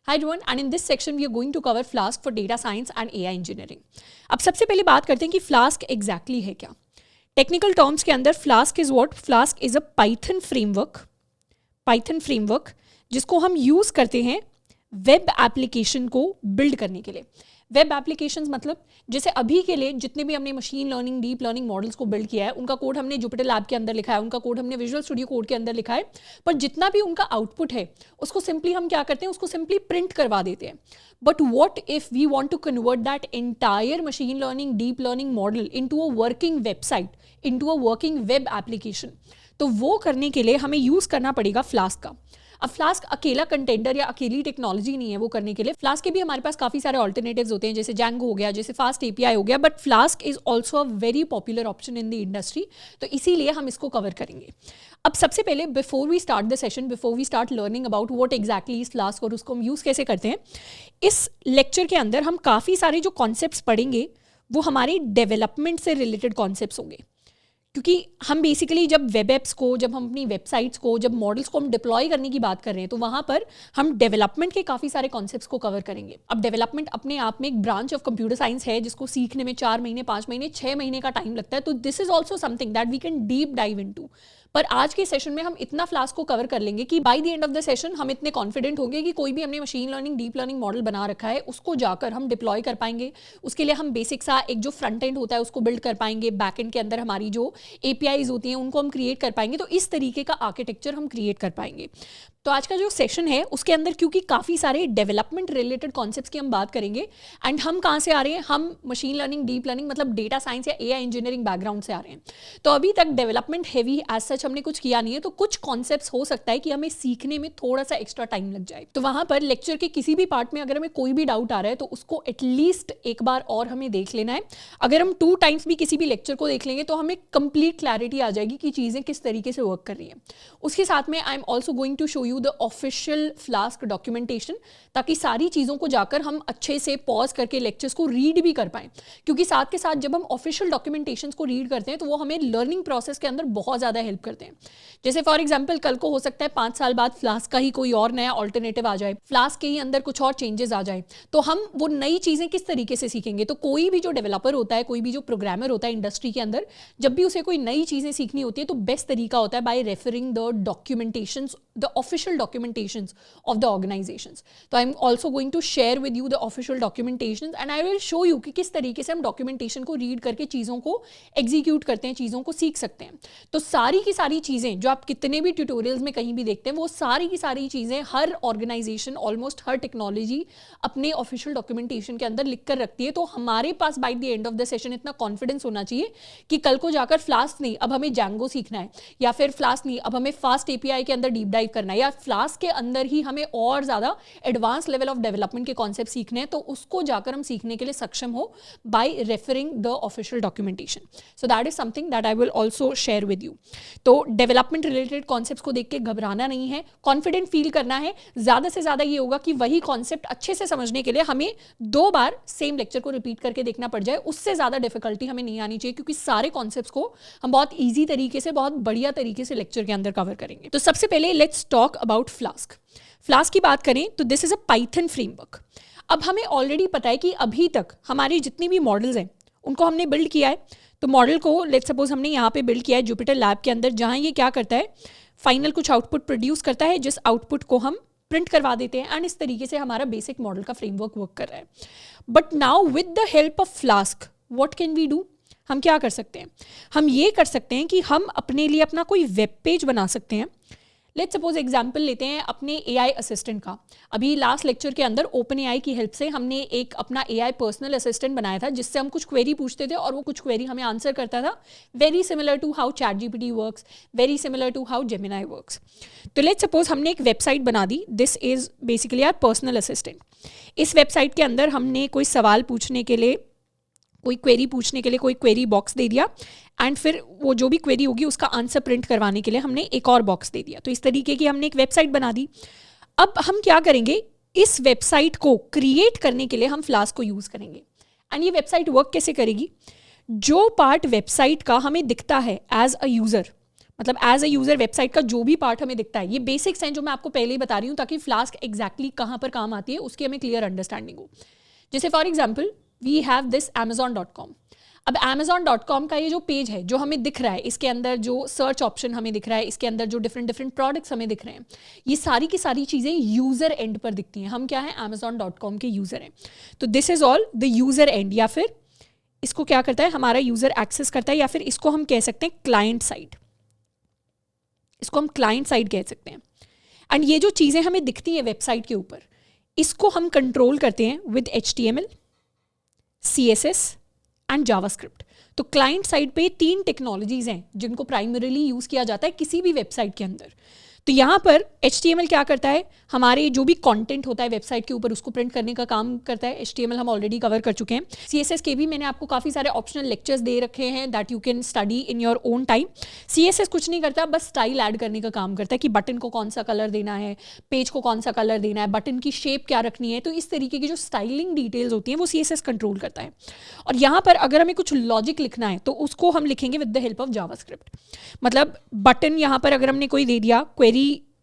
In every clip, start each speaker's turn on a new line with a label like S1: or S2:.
S1: Hi everyone, and in this section we are going to cover Flask for data science and AI engineering. अब सबसे पहले बात करते हैं कि Flask exactly है क्या. टेक्निकल टर्म्स के अंदर Flask is what? Flask is a Python framework जिसको हम यूज करते हैं वेब एप्लीकेशन को बिल्ड करने के लिए. वेब एप्लीकेशंस मतलब जैसे अभी के लिए जितने भी हमने machine learning deep learning models को बिल्ड किया है उनका कोड हमने जुपिटर लैब के अंदर लिखा है, उनका कोड हमने विजुअल स्टूडियो कोड के अंदर लिखा है, पर जितना भी उनका आउटपुट है उसको सिंपली हम क्या करते हैं, उसको सिंपली प्रिंट करवा देते हैं. But what if we want to convert that entire machine learning deep learning model into a working website, into a working web application, तो वो करने के लिए हमें यूज करना पड़ेगा फ्लास्क का. अब फ्लास्क अकेला कंटेंडर या अकेली टेक्नोलॉजी नहीं है वो करने के लिए. फ्लास्क के भी हमारे पास काफी सारे ऑल्टरनेटिव्स होते हैं, जैसे जैंगो हो गया, जैसे फास्ट एपीआई हो गया, but Flask is also a very popular option in the industry, तो इसीलिए हम इसको कवर करेंगे. अब सबसे पहले before we start the session, before we start learning about what exactly is Flask और उसको हम यूज कैसे करते हैं, इस लेक्चर के अंदर हम काफी सारे जो कॉन्सेप्ट्स पढ़ेंगे वो हमारे डेवलपमेंट से रिलेटेड कॉन्सेप्ट्स होंगे. क्योंकि हम बेसिकली जब वेब एप्स को, जब हम अपनी वेबसाइट्स को, जब मॉडल्स को हम डिप्लॉय करने की बात कर रहे हैं तो वहाँ पर हम डेवलपमेंट के काफ़ी सारे कॉन्सेप्ट्स को कवर करेंगे. अब डेवलपमेंट अपने आप में एक ब्रांच ऑफ कंप्यूटर साइंस है जिसको सीखने में 4 महीने 5 महीने 6 महीने का टाइम लगता है, तो this is also something that we can deep dive into. पर आज के सेशन में हम इतना फ्लास्क को कवर कर लेंगे कि by the end of the session हम इतने कॉन्फिडेंट होंगे कि कोई भी हमने machine learning deep learning model बना रखा है उसको जाकर हम डिप्लॉय कर पाएंगे. उसके लिए हम बेसिक सा एक जो फ्रंट एंड होता है उसको बिल्ड कर पाएंगे, बैक एंड के अंदर हमारी जो एपीआईज होती हैं उनको हम क्रिएट कर पाएंगे, तो इस तरीके का आर्किटेक्चर हम क्रिएट कर पाएंगे. तो आज का जो सेशन है उसके अंदर क्योंकि काफ़ी सारे डेवलपमेंट रिलेटेड कॉन्सेप्ट्स की हम बात करेंगे, एंड हम कहाँ से आ रहे हैं, हम मशीन लर्निंग डीप लर्निंग मतलब डेटा साइंस या एआई इंजीनियरिंग बैकग्राउंड से आ रहे हैं. तो अभी तक डेवलपमेंट हैवी एज सच हमने कुछ किया नहीं है, तो कुछ कॉन्सेप्ट्स हो सकता है कि हमें सीखने में थोड़ा सा एक्स्ट्रा टाइम लग जाए. तो वहाँ पर लेक्चर के किसी भी पार्ट में अगर हमें कोई भी डाउट आ रहा है तो उसको एटलीस्ट एक बार और हमें देख लेना है. अगर हम 2 टाइम्स भी किसी भी लेक्चर को देख लेंगे तो हमें कंप्लीट क्लैरिटी आ जाएगी कि चीज़ें किस तरीके से वर्क कर रही हैं. उसके साथ में I am also going to show you the official Flask documentation, ताकि सारी चीज़ों को जाकर हम अच्छे से पॉज करके लेक्चर्स को रीड भी कर पाएं. क्योंकि साथ के साथ जब हम ऑफिशियल डॉक्यूमेंटेशन को रीड करते हैं तो वो हमें लर्निंग प्रोसेस के अंदर बहुत ज़्यादा हेल्प करते हैं. जैसे फॉर एग्जाम्पल कल को हो सकता है 5 साल बाद फ्लास्क का ही कोई और नया ऑल्टरनेटिव आ जाए, फ्लास्क के ही अंदर कुछ और चेंजेस आ जाए, तो हम वो नई चीज़ें किस तरीके से सीखेंगे. तो कोई भी जो डेवलपर होता है, कोई भी जो प्रोग्रामर होता है इंडस्ट्री के अंदर, जब भी उसे कोई नई चीज़ें सीखनी होती है तो बेस्ट तरीका होता है bye referring the documentations, the official documentations of the organizations. तो I'm also going to share with you the official documentations and I will show you कि किस तरीके से हम documentation को read करके चीज़ों को execute करते हैं, चीज़ों को सीख सकते हैं. तो सारी की सारी चीज़ें जो आप कितने भी tutorials में कहीं भी देखते हैं, वो सारी की सारी चीज़ें हर organization, almost हर technology अपने official documentation के अंदर लिख कर रखती है. तो हमारे पास by the end of the session इतना confidence होना चाहिए कि कल को जाकर फ्लास्क नहीं, अब हमें जैंगो सीखना है, या फिर फ्लास्क नहीं, अब हमें फास्ट एपीआई के अंदर डीप डाइव करना है, या फ्लास्क के अंदर ही हमें और ज़्यादा एडवांस लेवल ऑफ डेवलपमेंट के कॉन्सेप्ट सीखने हैं, तो उसको जाकर हम सीखने के लिए सक्षम हो bye referring the official documentation. So that is something that I will also share with you. तो डेवलपमेंट रिलेटेड कॉन्सेप्ट्स को देख के घबराना नहीं है, कॉन्फिडेंट फील करना है. ज़्यादा से ज़्यादा ये होगा कि वही कॉन्सेप्ट अच्छे से समझने के लिए हमें 2 बार सेम लेक्चर को रिपीट करके देखना पड़ जाए, उससे ज़्यादा डिफिकल्टी हमें नहीं आनी चाहिए, क्योंकि सारे कॉन्सेप्ट्स को हम बहुत ईजी तरीके से, बहुत बढ़िया तरीके से लेक्चर के अंदर कवर करेंगे. तो सबसे पहले let's talk about flask. Flask की बात करें तो this is a Python framework. अब हमें ऑलरेडी पता है कि अभी तक हमारी जितनी भी मॉडल्स हैं उनको हमने बिल्ड किया है. तो मॉडल को लेट्स सपोज हमने यहाँ पे बिल्ड किया है जुपिटर लैब के अंदर, जहाँ ये क्या करता है, फाइनल कुछ आउटपुट प्रोड्यूस करता है, जिस आउटपुट को हम प्रिंट करवा देते हैं, एंड इस तरीके से हमारा बेसिक मॉडल का फ्रेमवर्क वर्क कर रहा है. But now with the help of Flask what can we do, हम क्या कर सकते हैं, हम ये कर सकते हैं कि हम अपने लिए अपना कोई वेब पेज बना सकते हैं. लेट्स सपोज एग्जाम्पल लेते हैं अपने एआई असिस्टेंट का. अभी लास्ट लेक्चर के अंदर ओपन एआई की हेल्प से हमने एक अपना एआई पर्सनल असिस्टेंट बनाया था, जिससे हम कुछ क्वेरी पूछते थे और वो कुछ क्वेरी हमें आंसर करता था. Very similar to how ChatGPT works, very similar to how Gemini works. तो लेट्स सपोज हमने एक वेबसाइट बना दी, this is basically our personal assistant. इस वेबसाइट के अंदर हमने कोई सवाल पूछने के लिए, कोई क्वेरी पूछने के लिए कोई क्वेरी बॉक्स दे दिया, एंड फिर वो जो भी क्वेरी होगी उसका आंसर प्रिंट करवाने के लिए हमने एक और बॉक्स दे दिया. तो इस तरीके की हमने एक वेबसाइट बना दी. अब हम क्या करेंगे, इस वेबसाइट को क्रिएट करने के लिए हम फ्लास्क को यूज़ करेंगे. एंड ये वेबसाइट वर्क कैसे करेगी, जो पार्ट वेबसाइट का हमें दिखता है एज अ यूज़र, मतलब एज अ यूजर वेबसाइट का जो भी पार्ट हमें दिखता है, ये बेसिक्स हैं जो मैं आपको पहले ही बता रही हूँ ताकि फ्लास्क एग्जैक्टली कहाँ पर काम आती है उसकी हमें क्लियर अंडरस्टैंडिंग हो। जैसे for example we have this amazon.com। अब amazon.com का ये जो पेज है जो हमें दिख रहा है, इसके अंदर जो सर्च ऑप्शन हमें दिख रहा है, इसके अंदर जो डिफरेंट प्रोडक्ट्स हमें दिख रहे हैं, ये सारी की सारी चीज़ें यूज़र एंड पर दिखती हैं। हम क्या है, amazon.com के यूज़र हैं। तो this is all the user and, या फिर इसको क्या करता है, हमारा यूज़र एक्सेस करता है, या फिर इसको हम कह सकते हैं क्लाइंट साइड, इसको हम क्लाइंट साइड कह सकते हैं। एंड ये जो चीज़ें हमें दिखती हैं वेबसाइट के ऊपर, इसको हम कंट्रोल करते हैं with HTML, CSS and JavaScript. तो क्लाइंट साइड पे 3 टेक्नोलॉजीज हैं जिनको प्राइमरीली यूज़ किया जाता है किसी भी वेबसाइट के अंदर। तो यहाँ पर HTML क्या करता है, हमारे जो भी कंटेंट होता है वेबसाइट के ऊपर उसको प्रिंट करने का काम करता है। HTML हम ऑलरेडी कवर कर चुके हैं। CSS के भी मैंने आपको काफ़ी सारे ऑप्शनल लेक्चर्स दे रखे हैं that you can study in your own time. CSS कुछ नहीं करता, बस स्टाइल ऐड करने का काम करता है कि बटन को कौन सा कलर देना है, पेज को कौन सा कलर देना है, बटन की शेप क्या रखनी है। तो इस तरीके की जो स्टाइलिंग डिटेल्स होती हैं वो CSS कंट्रोल करता है। और यहाँ पर अगर हमें कुछ लॉजिक लिखना है तो उसको हम लिखेंगे with the help of JavaScript. मतलब बटन यहाँ पर अगर हमने कोई दे दिया, क्वेरी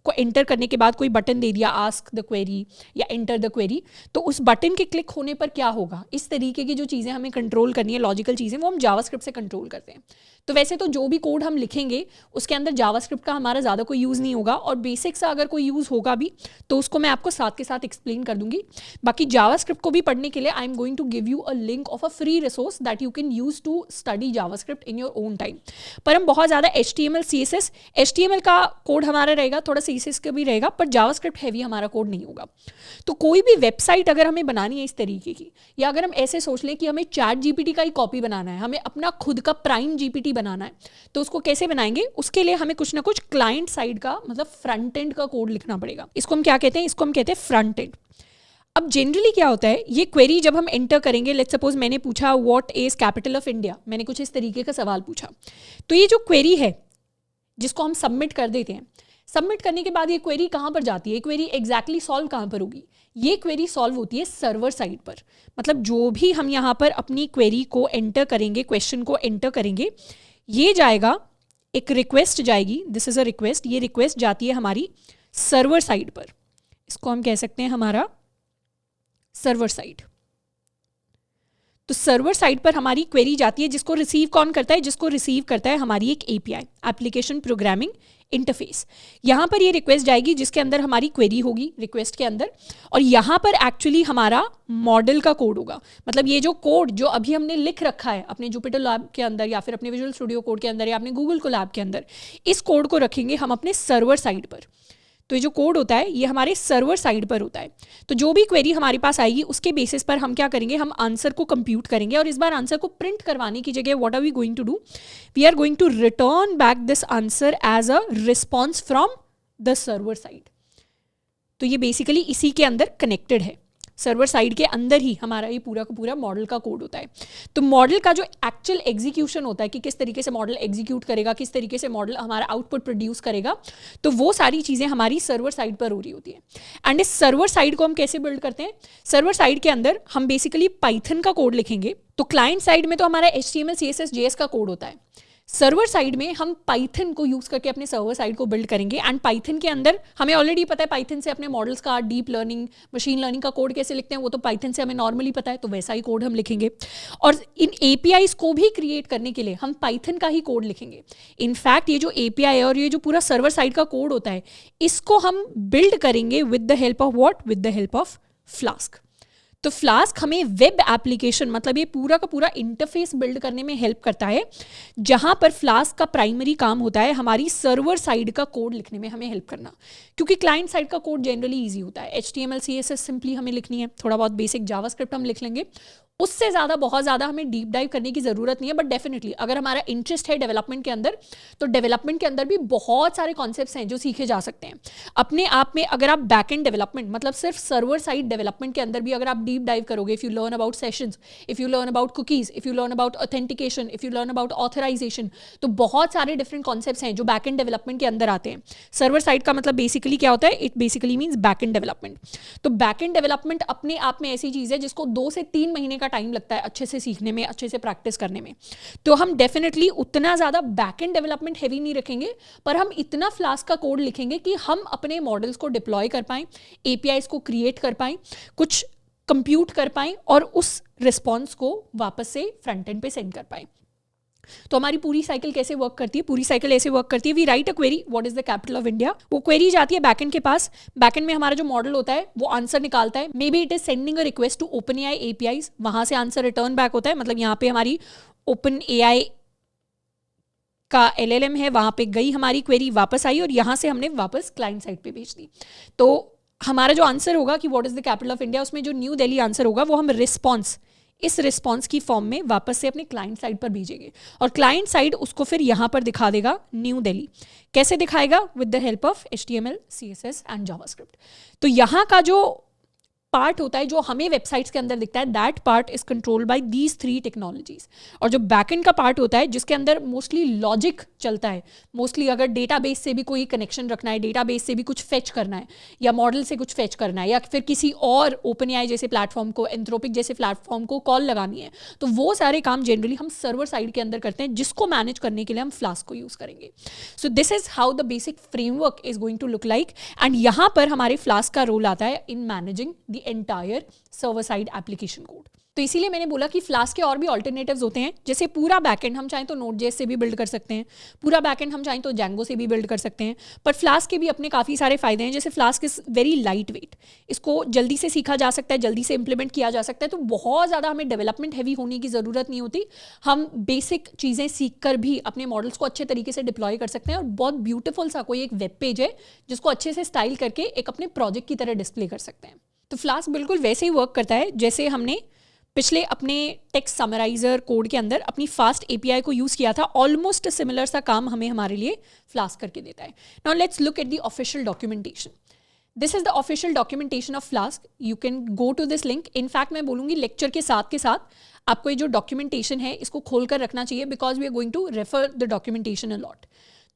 S1: को एंटर करने के बाद कोई बटन दे दिया, आस्क द क्वेरी या एंटर द क्वेरी, तो उस बटन के क्लिक होने पर क्या होगा, इस तरीके की जो चीज़ें हमें कंट्रोल करनी है, लॉजिकल चीज़ें, वो हम जावास्क्रिप्ट से कंट्रोल करते हैं। तो वैसे तो जो भी कोड हम लिखेंगे उसके अंदर जावास्क्रिप्ट का हमारा ज़्यादा कोई यूज़ नहीं होगा, और बेसिक सा अगर कोई यूज़ होगा भी तो उसको मैं आपको साथ के साथ एक्सप्लेन कर दूंगी। बाकी जावास्क्रिप्ट को भी पढ़ने के लिए I am going to give you a link of a free resource that you can use to study JavaScript in your own time. पर हम बहुत ज़्यादा HTML CSS, HTML का कोड हमारा रहेगा, थोड़ा CSS का भी रहेगा, पर जावास्क्रिप्ट हैवी हमारा कोड नहीं होगा। तो कोई भी वेबसाइट अगर हमें बनानी है इस तरीके की, या अगर हम ऐसे सोच लें कि हमें ChatGPT का ही कॉपी बनाना है, हमें अपना खुद का प्राइम GPT बनाना है, तो उसको कैसे बनाएंगे, उसके लिए हमें कुछ ना कुछ क्लाइंट साइड का मतलब फ्रंट एंड का कोड लिखना पड़ेगा। इसको हम क्या कहते हैं, इसको हम कहते हैं फ्रंट एंड। अब जनरली क्या होता है, ये क्वेरी जब हम एंटर करेंगे, लेट्स सपोज मैंने पूछा what is capital of India, मैंने कुछ इस तरीके का सवाल पूछा, तो ये जो क्वेरी है जिसको हम सबमिट कर देते हैं, सबमिट करने के बाद ये क्वेरी कहाँ पर जाती है, क्वेरी एग्जैक्टली सॉल्व कहाँ पर होगी, ये क्वेरी सॉल्व होती है सर्वर साइड पर। मतलब जो भी हम यहाँ पर अपनी क्वेरी को एंटर करेंगे, क्वेश्चन को एंटर करेंगे, ये जाएगा, एक रिक्वेस्ट जाएगी, दिस इज अ रिक्वेस्ट, ये रिक्वेस्ट जाती है हमारी सर्वर साइड पर, इसको हम कह सकते हैं हमारा सर्वर साइड। तो सर्वर साइड पर हमारी क्वेरी जाती है, जिसको रिसीव कौन करता है, जिसको रिसीव करता है हमारी एक API, एप्लीकेशन प्रोग्रामिंग इंटरफेस। यहाँ पर ये रिक्वेस्ट जाएगी जिसके अंदर हमारी क्वेरी होगी रिक्वेस्ट के अंदर, और यहाँ पर एक्चुअली हमारा मॉडल का कोड होगा। मतलब ये जो कोड जो अभी हमने लिख रखा है अपने जुपिटर लैब के अंदर, या फिर अपने विजुअल स्टूडियो कोड के अंदर, या अपने गूगल को लैब के अंदर, इस कोड को रखेंगे हम अपने सर्वर साइड पर। तो ये जो कोड होता है ये हमारे सर्वर साइड पर होता है। तो जो भी क्वेरी हमारे पास आएगी उसके बेसिस पर हम क्या करेंगे, हम आंसर को कंप्यूट करेंगे, और इस बार आंसर को प्रिंट करवाने की जगह what are we going to do, we are going to return back this answer as a response from the server side. तो ये बेसिकली इसी के अंदर कनेक्टेड है, सर्वर साइड के अंदर ही हमारा ये पूरा का पूरा मॉडल का कोड होता है। तो मॉडल का जो एक्चुअल एग्जीक्यूशन होता है कि किस तरीके से मॉडल एग्जीक्यूट करेगा, किस तरीके से मॉडल हमारा आउटपुट प्रोड्यूस करेगा, तो वो सारी चीज़ें हमारी सर्वर साइड पर हो रही होती है। एंड इस सर्वर साइड को हम कैसे बिल्ड करते हैं, सर्वर साइड के अंदर हम बेसिकली पाइथन का कोड लिखेंगे। तो क्लाइंट साइड में तो हमारा HTML CSS JS का कोड होता है, सर्वर साइड में हम पाइथन को यूज करके अपने सर्वर साइड को बिल्ड करेंगे। एंड पाइथन के अंदर हमें ऑलरेडी पता है पाइथन से अपने मॉडल्स का, डीप लर्निंग, मशीन लर्निंग का कोड कैसे लिखते हैं, वो तो पाइथन से हमें नॉर्मली पता है, तो वैसा ही कोड हम लिखेंगे। और इन APIs को भी क्रिएट करने के लिए हम पाइथन का ही कोड लिखेंगे। इनफैक्ट ये जो API है और ये जो पूरा सर्वर साइड का कोड होता है, इसको हम बिल्ड करेंगे with the help of what, with the help of flask. तो फ्लास्क हमें वेब एप्लीकेशन, मतलब ये पूरा का पूरा इंटरफेस बिल्ड करने में हेल्प करता है, जहां पर फ्लास्क का प्राइमरी काम होता है हमारी सर्वर साइड का कोड लिखने में हमें हेल्प करना। क्योंकि क्लाइंट साइड का कोड जनरली इजी होता है, HTML CSS सिंपली हमें लिखनी है, थोड़ा बहुत बेसिक जावास्क्रिप्ट हम लिख लेंगे, उससे ज़्यादा बहुत ज़्यादा हमें डीप डाइव करने की ज़रूरत नहीं है। बट डेफिनेटली अगर हमारा इंटरेस्ट है डेवलपमेंट के अंदर, तो डेवलपमेंट के अंदर भी बहुत सारे कॉन्सेप्ट्स हैं जो सीखे जा सकते हैं अपने आप में। अगर आप बैक एंड डेवलपमेंट, मतलब सिर्फ सर्वर साइड डेवलपमेंट के अंदर भी अगर आप डीप डाइव करोगे, if you learn about sessions, if you learn about cookies, if you learn about authentication, if you learn about authorization, तो बहुत सारे डिफरेंट कॉन्सेप्ट्स हैं जो बैक एंड डेवलपमेंट के अंदर आते हैं। सर्वर साइड का मतलब बेसिकली क्या होता है, it basically means back and development. तो बैक एंड डेवलपमेंट अपने आप में ऐसी चीज़ है जिसको 2 से 3 महीने का टाइम लगता है अच्छे से सीखने में, अच्छे से प्रैक्टिस करने में, तो हम डेफिनेटली उतना ज़्यादा बैक एंड डेवलपमेंट हैवी नहीं रखेंगे, पर हम इतना फ्लास्क का कोड लिखेंगे कि हम अपने मॉडल्स को डिप्लॉय कर पाएँ, APIs को क्रिएट कर पाएँ, कुछ कंप्यूट कर पाएँ और उस रिस्पॉन्स को वापस से फ्रंट एंड पे सेंड कर पाएँ। तो हमारी पूरी साइकिल कैसे वर्क करती है? पूरी साइकिल ऐसे वर्क करती है, we write a query, what is the capital of India. वो क्वेरी जाती है बैकएंड के पास, बैकएंड में हमारा जो मॉडल होता है वो आंसर निकालता है, maybe it is sending a request to OpenAI APIs, वहां से आंसर रिटर्न बैक होता है, मतलब यहाँ पे हमारी OpenAI का LLM है, वहां पे गई हमारी क्वेरी, वापस आई और यहाँ से हमने वापस क्लाइंट साइड पे भेज दी। तो हमारा जो आंसर होगा कि what is the capital of India, उसमें जो न्यू दिल्ली आंसर होगा वो हम इस रिस्पॉन्स की फॉर्म में वापस से अपने क्लाइंट साइड पर भेजेंगे और क्लाइंट साइड उसको फिर यहाँ पर दिखा देगा न्यू दिल्ली। कैसे दिखाएगा? With the help of HTML, CSS and JavaScript. तो यहाँ का जो पार्ट होता है जो हमें वेबसाइट्स के अंदर दिखता है, that part is controlled by these 3 technologies. और जो बैकएंड का पार्ट होता है जिसके अंदर मोस्टली लॉजिक चलता है, मोस्टली अगर डेटाबेस से भी कोई कनेक्शन रखना है, डेटाबेस से भी कुछ फेच करना है या मॉडल से कुछ फेच करना है या फिर किसी और OpenAI जैसे प्लेटफॉर्म को, एंथ्रोपिक जैसे प्लेटफॉर्म को कॉल लगानी है, तो वो सारे काम जनरली हम सर्वर साइड के अंदर करते हैं, जिसको मैनेज करने के लिए हम फ्लास्क को यूज करेंगे। So this is how the basic framework is going to look like, and यहाँ पर हमारे फ्लास्क का रोल आता है in managing the entire server side application code. तो इसीलिए मैंने बोला कि फ्लास्क के और भी ऑल्टरनेटिव्स होते हैं, जैसे पूरा बैकएंड हम चाहें तो Node.js से भी बिल्ड कर सकते हैं, पूरा बैकएंड हम चाहें तो Django से भी बिल्ड कर सकते हैं, पर फ्लास्क के भी अपने काफ़ी सारे फायदे हैं। जैसे flask is very light weight, इसको जल्दी से सीखा जा सकता है, जल्दी से इंप्लीमेंट किया जा सकता है, तो बहुत ज़्यादा हमें डेवलपमेंट हैवी होने की ज़रूरत नहीं होती। हम बेसिक चीज़ें सीख कर भी अपने मॉडल्स को अच्छे तरीके से डिप्लॉय कर सकते हैं और बहुत ब्यूटीफुल सा कोई एक वेब पेज है जिसको अच्छे से स्टाइल करके एक अपने प्रोजेक्ट की तरह डिस्प्ले कर सकते हैं। तो फ्लास्क बिल्कुल वैसे ही वर्क करता है जैसे हमने पिछले अपने टेक्स्ट समराइजर कोड के अंदर अपनी फास्ट API को यूज़ किया था। ऑलमोस्ट सिमिलर सा काम हमें हमारे लिए फ्लास्क करके देता है। Now let's look at the official documentation. This is the official documentation of Flask. You can go to this link. In fact मैं बोलूँगी लेक्चर के साथ आपको ये जो डॉक्यूमेंटेशन है इसको खोल कर रखना चाहिए, because we are going to refer the documentation a lot.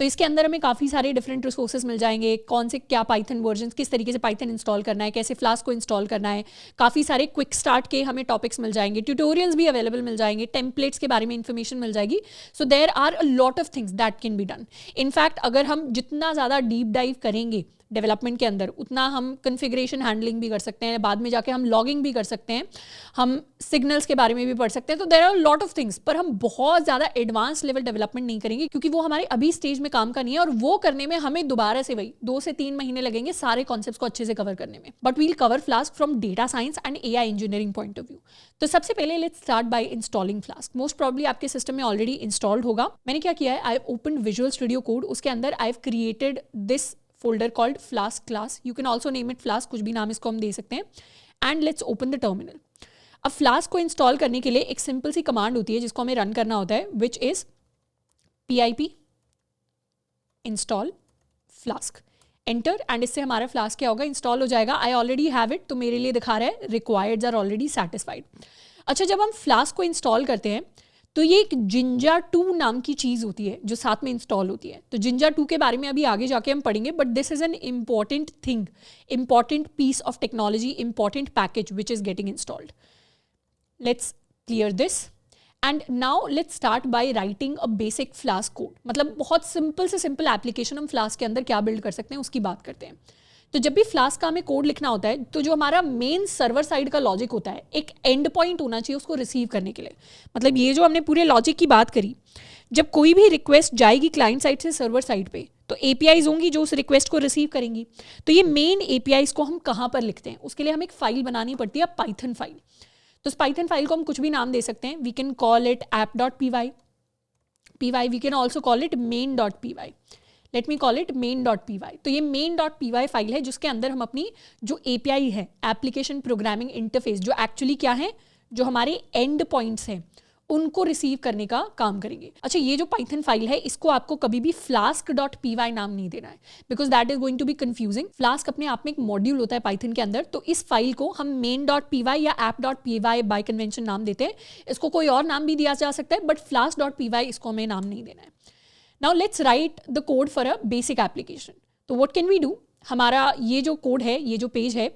S1: तो इसके अंदर हमें काफ़ी सारे डिफरेंट रिसोर्सेज मिल जाएंगे, कौन से क्या पाइथन वर्जन, किस तरीके से पाइथन इंस्टॉल करना है, कैसे फ्लास्क को इंस्टॉल करना है, काफ़ी सारे क्विक स्टार्ट के हमें टॉपिक्स मिल जाएंगे, ट्यूटोरियल्स भी अवेलेबल मिल जाएंगे, टेम्पलेट्स के बारे में इन्फॉर्मेशन मिल जाएगी। So there are a lot of things that can be done. In fact अगर हम जितना ज़्यादा डीप डाइव करेंगे डेवलपमेंट के अंदर, उतना हम कन्फिग्रेशन हैंडलिंग भी कर सकते हैं, बाद में जाके हम लॉगिंग भी कर सकते हैं, हम सिग्नल्स के बारे में भी पढ़ सकते हैं। तो there are lot of things, पर हम बहुत ज़्यादा एडवांस लेवल डेवलपमेंट नहीं करेंगे क्योंकि वो हमारे अभी स्टेज में काम का नहीं है, और वो करने में हमें दोबारा से वही 2 से 3 महीने लगेंगे सारे कॉन्सेप्ट्स को अच्छे से कवर करने में। But we'll cover Flask from data science and AI engineering point of view. तो सबसे पहले let's start by installing Flask. Most probably आपके सिस्टम में ऑलरेडी इंस्टॉल्ड होगा। मैंने क्या किया है, I have open Visual Studio Code, उसके अंदर I have created this folder called flask class. You can also name it flask, कुछ भी नाम इसको हम दे सकते हैं। And let's open the terminal. अब फ्लास्क को इंस्टॉल करने के लिए एक सिंपल सी कमांड होती है जिसको हमें रन करना होता है, which is pip install flask. Enter and इससे हमारा फ्लास्क क्या होगा, इंस्टॉल हो जाएगा। I already have it, तो मेरे लिए दिखा रहा है required are already satisfied। अच्छा, जब हम फ्लास्क को इंस्टॉल करते हैं तो ये एक Jinja 2 नाम की चीज़ होती है जो साथ में इंस्टॉल होती है। तो Jinja 2 के बारे में अभी आगे जाके हम पढ़ेंगे, but this is an important thing, important piece of technology, important package which is getting installed. Let's clear this and now let's start by writing a basic Flask code. मतलब बहुत सिंपल से सिंपल एप्लीकेशन हम flask के अंदर क्या build कर सकते हैं उसकी बात करते हैं। तो जब भी फ्लास्क का हमें कोड लिखना होता है तो जो हमारा मेन सर्वर साइड का लॉजिक होता है, एक एंड पॉइंट होना चाहिए उसको रिसीव करने के लिए। मतलब ये जो हमने पूरे लॉजिक की बात करी, जब कोई भी रिक्वेस्ट जाएगी क्लाइंट साइड से सर्वर साइड पे तो APIs होंगी जो उस रिक्वेस्ट को रिसीव करेंगी। तो ये मेन APIs को हम कहाँ पर लिखते हैं, उसके लिए हमें एक फाइल बनानी पड़ती है, पाइथन फाइल। तो इस पाइथन फाइल को हम कुछ भी नाम दे सकते हैं। We can call it app.py, we can also call it main.py। Let me call it main.py। तो ये main.py फाइल है जिसके अंदर हम अपनी जो API है, एप्लीकेशन प्रोग्रामिंग इंटरफेस, जो एक्चुअली क्या है, जो हमारे एंड पॉइंट्स हैं उनको रिसीव करने का काम करेंगे। अच्छा, ये जो पाइथन फाइल है इसको आपको कभी भी flask.py नाम नहीं देना है, because that is going to be confusing. Flask अपने आप में एक मॉड्यूल होता है पाइथन के अंदर, तो इस फाइल को हम main.py या app.py बाय कन्वेंशन नाम देते हैं। इसको कोई और नाम भी दिया जा सकता है, बट flask.py इसको हमें नाम नहीं देना है। Now let's write the code for a basic application. तो what can we do? हमारा ये जो कोड है, ये जो पेज है,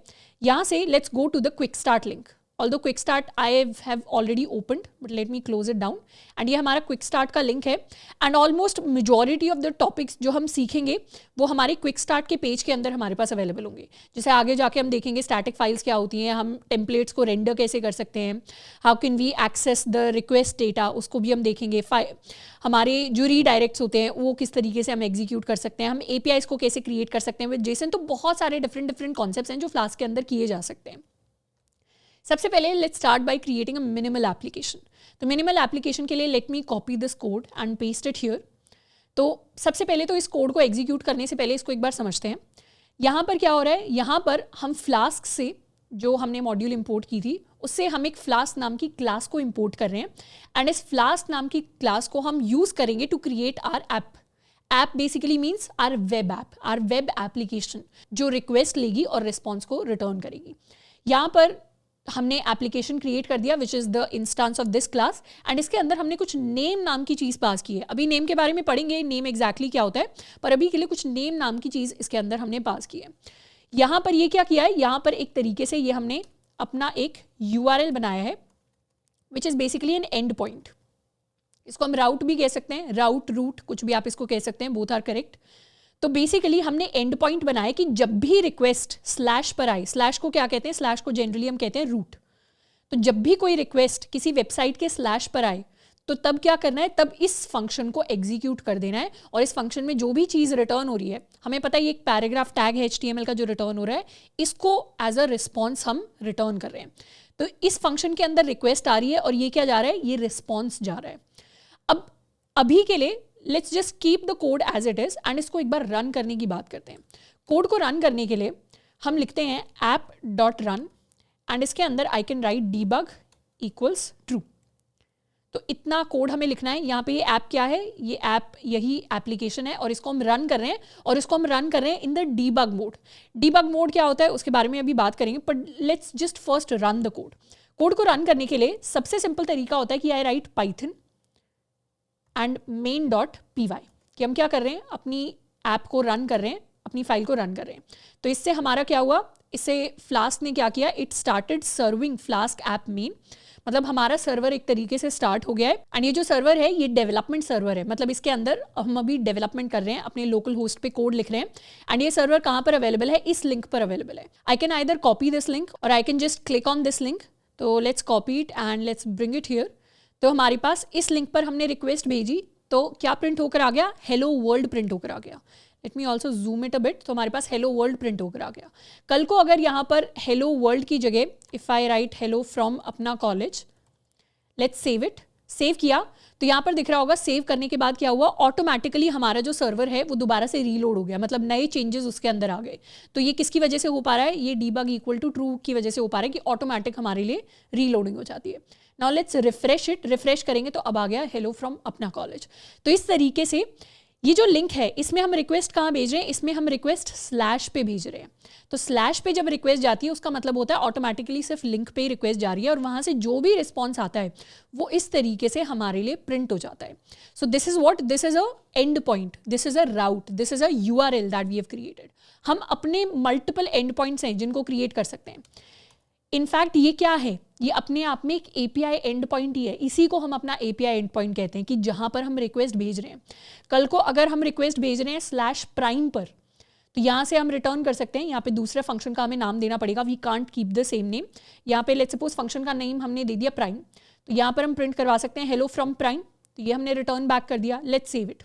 S1: यहाँ से let's go to the quick start link. although quick start I have already opened, but let me close it down. And ये हमारा quick start का लिंक है. And almost majority of the topics जो हम सीखेंगे वो हमारे quick start के पेज के अंदर हमारे पास अवेलेबल होंगे. जैसे आगे जाके हम देखेंगे static files क्या होती हैं, हम templates को render कैसे कर सकते हैं, how can we access the request data, उसको भी हम देखेंगे. हमारे जो redirects होते हैं वो किस तरीके से हम execute कर सकते हैं, हम APIs को कैसे create कर सकते हैं with JSON. तो बहुत सारे different concepts हैं जो Flask के अंदर किए जा सकते हैं. सबसे पहले let's start by creating a minimal application. तो मिनिमल एप्लीकेशन के लिए let me copy this code and paste it here. तो सबसे पहले तो इस कोड को एग्जीक्यूट करने से पहले इसको एक बार समझते हैं. यहाँ पर क्या हो रहा है, यहाँ पर हम फ्लास्क से जो हमने मॉड्यूल इंपोर्ट की थी उससे हम एक फ्लास्क नाम की क्लास को इंपोर्ट कर रहे हैं. एंड इस फ्लास्क नाम की क्लास को हम यूज़ करेंगे to create our app. App basically means our web app, our web application जो रिक्वेस्ट लेगी और रिस्पॉन्स को रिटर्न करेगी. यहाँ पर हमने एप्लीकेशन क्रिएट कर दिया which is the instance of this class. And इसके अंदर हमने कुछ नेम नाम की चीज़ पास की है. अभी नेम के बारे में पढ़ेंगे, नेम एग्जैक्टली क्या होता है, पर अभी के लिए कुछ नेम नाम की चीज़ इसके अंदर हमने पास की है. यहाँ पर ये क्या किया है, यहाँ पर एक तरीके से ये हमने अपना एक URL बनाया है which is basically an end point. इसको हम राउट भी कह सकते हैं, राउट, रूट, कुछ भी आप इसको कह सकते हैं, बोथ आर करेक्ट. तो बेसिकली हमने एंड पॉइंट बनाया कि जब भी रिक्वेस्ट स्लैश पर आए, स्लैश को क्या कहते हैं, स्लैश को जनरली हम कहते हैं रूट. तो जब भी कोई रिक्वेस्ट किसी वेबसाइट के स्लैश पर आए तो तब क्या करना है, तब इस फंक्शन को एग्जीक्यूट कर देना है. और इस फंक्शन में जो भी चीज़ रिटर्न हो रही है, हमें पता है ये एक पैराग्राफ टैग है HTML का जो रिटर्न हो रहा है, इसको एज अ रिस्पॉन्स हम रिटर्न कर रहे हैं. तो इस फंक्शन के अंदर रिक्वेस्ट आ रही है और ये क्या जा रहा है, ये रिस्पॉन्स जा रहा है. अब अभी के लिए let's just keep the code as it is and इसको एक बार रन करने की बात करते हैं. कोड को रन करने के लिए हम लिखते हैं app.run एंड इसके अंदर I can write debug equals true. तो इतना कोड हमें लिखना है. यहाँ पे ये ऐप क्या है, ये ऐप यही एप्लीकेशन है और इसको हम रन कर रहे हैं और इसको हम रन कर रहे हैं in the debug mode. Debug mode क्या होता है उसके बारे में अभी बात करेंगे, but let's just first run the code. Code को रन करने के लिए सबसे सिंपल तरीका होता है कि आई राइट पाइथन एंड main.py कि हम क्या कर रहे हैं, अपनी ऐप को रन कर रहे हैं, अपनी फाइल को रन कर रहे हैं. तो इससे हमारा क्या हुआ, इससे फ्लास्क ने क्या किया, it started serving flask app main. मतलब हमारा सर्वर एक तरीके से स्टार्ट हो गया है. एंड ये जो सर्वर है ये डेवलपमेंट सर्वर है, मतलब इसके अंदर हम अभी डेवलपमेंट कर रहे हैं, अपने लोकल होस्ट पे कोड लिख रहे हैं. एंड ये सर्वर कहाँ पर अवेलेबल है, इस लिंक पर अवेलेबल है. I can either copy this link और I can just click on this link. तो let's copy it and let's bring it here. तो हमारे पास इस लिंक पर हमने रिक्वेस्ट भेजी तो क्या प्रिंट होकर आ गया, हेलो वर्ल्ड प्रिंट होकर आ गया. Let me also zoom it a bit. तो हमारे पास हेलो वर्ल्ड प्रिंट होकर आ गया. कल को अगर यहाँ पर हेलो वर्ल्ड की जगह if I write hello from अपना college, let's save it. Save किया तो यहाँ पर दिख रहा होगा, सेव करने के बाद क्या हुआ, ऑटोमेटिकली हमारा जो सर्वर है वो दोबारा से रीलोड हो गया, मतलब नए चेंजेस उसके अंदर आ गए. तो ये किसकी वजह से हो पा रहा है, ये debug इक्वल टू ट्रू की वजह से हो पा रहा है कि ऑटोमेटिक हमारे लिए रीलोडिंग हो जाती है. Now let's refresh it. Refresh करेंगे तो अब आ गया हेलो फ्रॉम अपना कॉलेज. तो इस तरीके से ये जो लिंक है इसमें हम रिक्वेस्ट कहाँ भेज रहे हैं, इसमें हम रिक्वेस्ट स्लैश पे भेज रहे हैं. तो स्लैश पे जब रिक्वेस्ट जाती है उसका मतलब होता है ऑटोमेटिकली सिर्फ लिंक पे ही रिक्वेस्ट जा रही है और वहाँ से जो भी रिस्पॉन्स आता है वो इस तरीके से हमारे लिए प्रिंट हो जाता है. So this is what, this is a end point, this is a route, this is a URL that we have created. हम अपने मल्टीपल एंड पॉइंट्स हैं जिनको क्रिएट कर सकते हैं. इनफैक्ट ये क्या है, ये अपने आप में एक API एंड पॉइंट ही है. इसी को हम अपना API एंड पॉइंट कहते हैं कि जहाँ पर हम रिक्वेस्ट भेज रहे हैं. कल को अगर हम रिक्वेस्ट भेज रहे हैं स्लैश प्राइम पर तो यहाँ से हम रिटर्न कर सकते हैं. यहाँ पे दूसरे फंक्शन का हमें नाम देना पड़ेगा, we can't keep the same name. यहाँ पे लेट्स सपोज फंक्शन का नेम हमने दे दिया प्राइम, तो यहाँ पर हम प्रिंट करवा सकते हैं हेलो फ्रॉम प्राइम. तो ये हमने रिटर्न बैक कर दिया. Let's save it.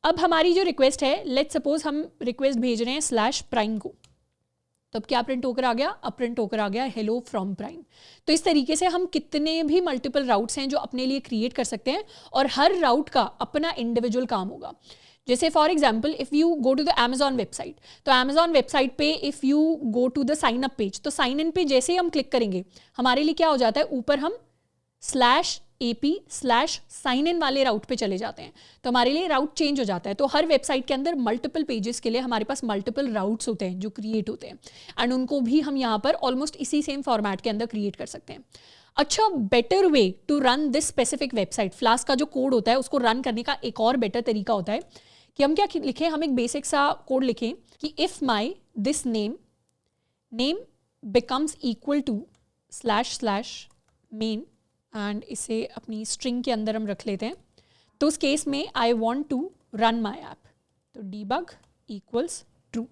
S1: अब हमारी जो रिक्वेस्ट है, लेट्स सपोज हम रिक्वेस्ट भेज रहे हैं स्लैश प्राइम को, तो अब क्या प्रिंट होकर आ गया, अब प्रिंट होकर आ गया हेलो फ्रॉम प्राइम. तो इस तरीके से हम कितने भी मल्टीपल राउट्स हैं जो अपने लिए क्रिएट कर सकते हैं और हर राउट का अपना इंडिविजुअल काम होगा. जैसे for example if you go to the Amazon website, तो Amazon वेबसाइट पे if you go to the sign up page, तो साइन इन पे जैसे ही हम क्लिक करेंगे हमारे लिए क्या हो जाता है, ऊपर हम /AP/sign-in वाले राउट पे चले जाते हैं. तो हमारे लिए राउट चेंज हो जाता है. तो हर वेबसाइट के अंदर मल्टीपल पेजेस के लिए हमारे पास मल्टीपल राउट्स होते हैं जो क्रिएट होते हैं एंड उनको भी हम यहाँ पर ऑलमोस्ट इसी सेम फॉर्मेट के अंदर क्रिएट कर सकते हैं. अच्छा, better way to run this specific website, Flask का जो कोड होता है उसको रन करने का एक और बेटर तरीका होता है कि हम क्या लिखें, हम एक बेसिक सा कोड लिखें कि if my this name becomes equal to //main and इसे अपनी स्ट्रिंग के अंदर हम रख लेते हैं। तो उस केस में I want to run my app, तो debug इक्वल्स ट्रू।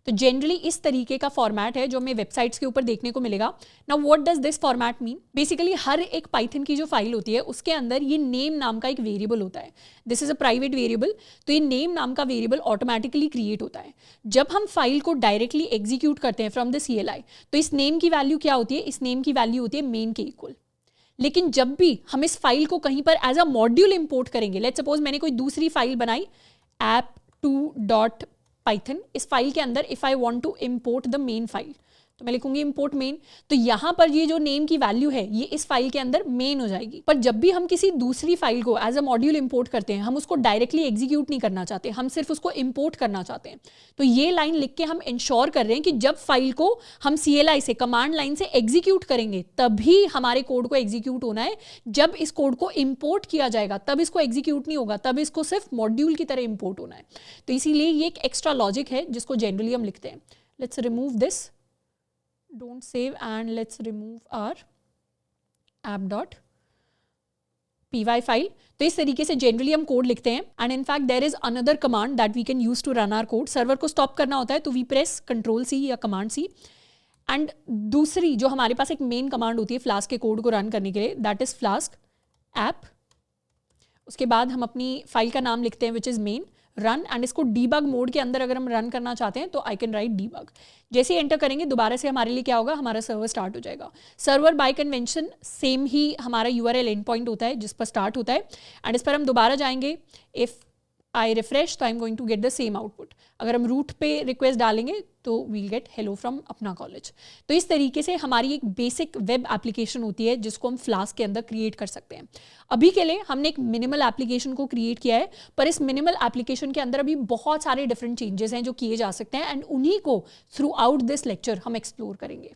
S1: तो जनरली इस तरीके का फॉर्मेट है जो हमें वेबसाइट्स के ऊपर देखने को मिलेगा। Now what does this format mean? Basically हर एक पाइथन की जो फाइल होती है उसके अंदर ये नेम नाम का एक वेरिएबल होता है। This is a private variable. तो ये नेम नाम का वेरिएबल ऑटोमेटिकली क्रिएट होता है। जब हम फाइल को डायरेक्टली एग्जीक्यूट करते हैं फ्रॉम द CLI, तो इस नेम की वैल्यू क्या होती है? इस नेम की वैल्यू होती है मेन के इक्वल। लेकिन जब भी हम इस फाइल को कहीं पर एज अ मॉड्यूल इंपोर्ट करेंगे, लेट्स सपोज मैंने कोई दूसरी फाइल बनाई app2.python, इस फाइल के अंदर if I want to import the main file, तो मैं लिखूंगी इंपोर्ट मेन। तो यहां पर ये जो नेम की वैल्यू है ये इस फाइल के अंदर मेन हो जाएगी। पर जब भी हम किसी दूसरी फाइल को एज अ मॉड्यूल इंपोर्ट करते हैं, हम उसको डायरेक्टली एग्जीक्यूट नहीं करना चाहते, हम सिर्फ उसको इंपोर्ट करना चाहते हैं। तो ये लाइन लिख के हम इंश्योर कर रहे हैं कि जब फाइल को हम CLI से, कमांड लाइन से एग्जीक्यूट करेंगे तभी हमारे कोड को एग्जीक्यूट होना है। जब इस कोड को इंपोर्ट किया जाएगा तब इसको एग्जीक्यूट नहीं होगा, तब इसको सिर्फ मॉड्यूल की तरह इंपोर्ट होना है। तो इसीलिए ये एक एक्स्ट्रा लॉजिक है जिसको जनरली हम लिखते हैं। Let's remove this, don't save, and let's remove our app.py file। तो इस तरीके से जनरली हम कोड लिखते हैं। And in fact there is another command that we can use to run our code. Server को स्टॉप करना होता है तो वी प्रेस Ctrl+C या Command+C। एंड दूसरी जो हमारे पास एक मेन कमांड होती है फ्लास्क के कोड को रन करने के लिए, दैट इज फ्लास्क ऐप। उसके बाद हम अपनी फाइल का नाम लिखते हैं which is main, run, and इसको डीबग मोड के अंदर अगर हम रन करना चाहते हैं तो आई कैन राइट डीबग। जैसे ही एंटर करेंगे दोबारा से हमारे लिए क्या होगा? हमारा सर्वर स्टार्ट हो जाएगा। सर्वर बाय कन्वेंशन सेम ही हमारा URL एंड पॉइंट होता है जिस पर स्टार्ट होता है, एंड इस पर हम दोबारा जाएंगे। इफ आई रिफ्रेश तो I am going to get the same output. अगर हम रूट पे रिक्वेस्ट डालेंगे तो वील गेट हेलो फ्रॉम अपना कॉलेज। तो इस तरीके से हमारी एक बेसिक वेब एप्लीकेशन होती है जिसको हम फ्लास्क के अंदर क्रिएट कर सकते हैं। अभी के लिए हमने एक मिनिमल एप्लीकेशन को क्रिएट किया है, पर इस मिनिमल एप्लीकेशन के अंदर अभी बहुत सारे डिफरेंट चेंजेस हैं जो किए जा सकते हैं, एंड उन्हीं को थ्रू आउट दिस लेक्चर हम एक्सप्लोर करेंगे।